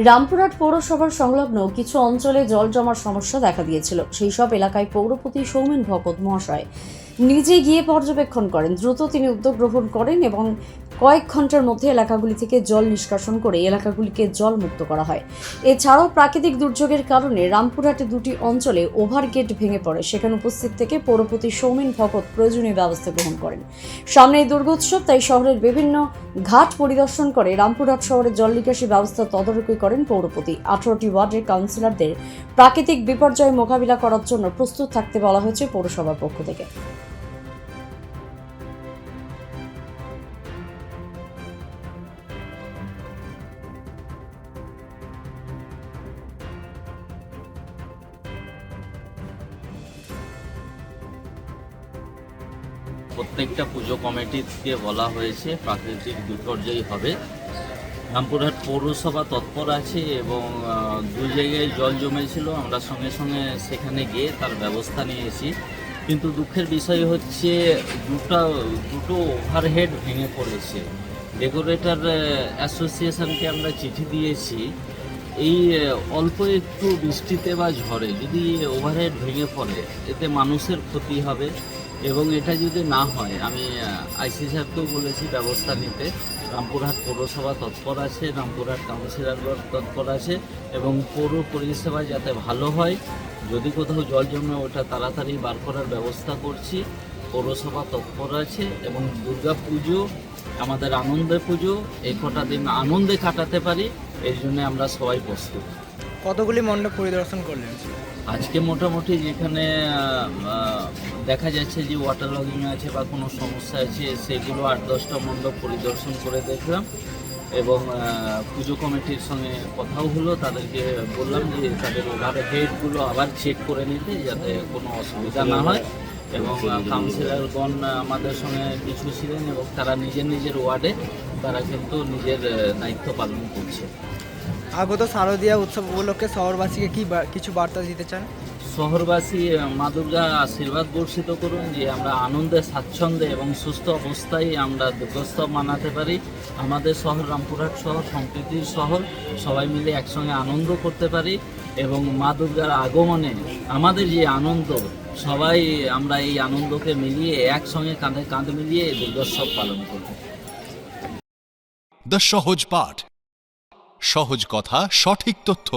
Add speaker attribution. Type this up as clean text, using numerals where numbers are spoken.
Speaker 1: রামপুরহাট পৌরসভার সংলগ্ন কিছু অঞ্চলে জল জমার সমস্যা দেখা দিয়েছিল। সেই সব এলাকায় পৌরপতি সৌমেন ভকত মহাশয় নিজে গিয়ে পর্যবেক্ষণ করেন। দ্রুত তিনি উদ্যোগ গ্রহণ করেন এবং কয়েক ঘন্টার মধ্যে এলাকাগুলি থেকে জল নিষ্কাশন করে এলাকাগুলিকে জল মুক্ত করা হয়। এছাড়াও প্রাকৃতিক দুর্যোগের কারণে রামপুরহাটে দুটি অঞ্চলে ওভারগেট ভেঙে পড়ে। সেখানে উপস্থিত থেকে পৌরপতি সৌমেন ভকত প্রয়োজনীয় ব্যবস্থা গ্রহণ করেন। সামনে এই দুর্গোৎসব, তাই শহরের বিভিন্ন ঘাট পরিদর্শন করে রামপুরহাট শহরের জল নিকাশি ব্যবস্থা তদারকি করেন পৌরপতি। 18টি ওয়ার্ডের কাউন্সিলরদের প্রাকৃতিক বিপর্যয় মোকাবিলা করার জন্য প্রস্তুত থাকতে বলা হয়েছে পৌরসভার পক্ষ থেকে।
Speaker 2: প্রত্যেকটা পুজো কমিটিকে বলা হয়েছে প্রাকৃতিক বিপর্যয় হবে। রামপুরহাট পৌরসভা তৎপর আছে এবং দুই জায়গায় জল জমেছিল, আমরা সঙ্গে সঙ্গে সেখানে গিয়ে তার ব্যবস্থা নিয়েছি। কিন্তু দুঃখের বিষয় হচ্ছে দুটো ওভারহেড ভেঙে পড়েছে। ডেকোরেটর অ্যাসোসিয়েশনকে আমরা চিঠি দিয়েছি, এই অল্প একটু বৃষ্টিতে বা ঝড়ে যদি ওভারহেড ভেঙে পড়ে এতে মানুষের ক্ষতি হবে এবং এটা যদি না হয় আমি আইসি সাহেবকেও বলেছি ব্যবস্থা নিতে। রামপুরহাট পৌরসভা তৎপর আছে, রামপুরহাট কাউন্সিলরগণ তৎপর আছে এবং পৌর পরিষেবা যাতে ভালো হয়, যদি কোথাও জল জমে ওটা তাড়াতাড়ি বার করার ব্যবস্থা করছি। পৌরসভা তৎপর আছে এবং দুর্গা পুজো আমাদের আনন্দের পুজো, এই কটা দিন আনন্দে কাটাতে পারি, এই জন্য আমরা সবাই প্রস্তুত।
Speaker 3: কতগুলি মণ্ডপ পরিদর্শন করলেন
Speaker 2: আজকে? মোটামুটি যেখানে দেখা যাচ্ছে যে ওয়াটার লগিং আছে বা কোনো সমস্যা আছে সেগুলো 8-10টা মণ্ডপ পরিদর্শন করে দেখলাম এবং পুজো কমিটির সঙ্গে কথাও হলো। তাদেরকে বললাম যে তাদের ওভারহেডগুলো আবার চেক করে নিতে যাতে কোনো অসুবিধা না হয় এবং কাউন্সিলরগণ আমাদের সঙ্গে কিছু ছিলেন এবং তারা নিজের নিজের ওয়ার্ডে তারা কিন্তু নিজের দায়িত্ব পালন করছে।
Speaker 3: আগত শারদীয়া উৎসব উপলক্ষে শহরবাসীকে কিছু বার্তা দিতে চান?
Speaker 2: শহরবাসী মা দুর্গা আশীর্বাদ বর্ষিত করুন যে আমরা আনন্দে, স্বাচ্ছন্দ্যে এবং সুস্থ অবস্থায় আমরা দুর্গোৎসব মানাতে পারি। আমাদের শহর রামপুরহাট শহর সম্প্রীতির শহর, সবাই মিলে একসঙ্গে আনন্দ করতে পারি এবং মা দুর্গার আগমনে আমাদের যে আনন্দ, সবাই আমরা এই আনন্দকে মিলিয়ে একসঙ্গে কাঁধে কাঁধ মিলিয়ে দুর্গোৎসব পালন করব।
Speaker 4: দ্য সহজ পাঠ, সহজ কথা, সঠিক তথ্য।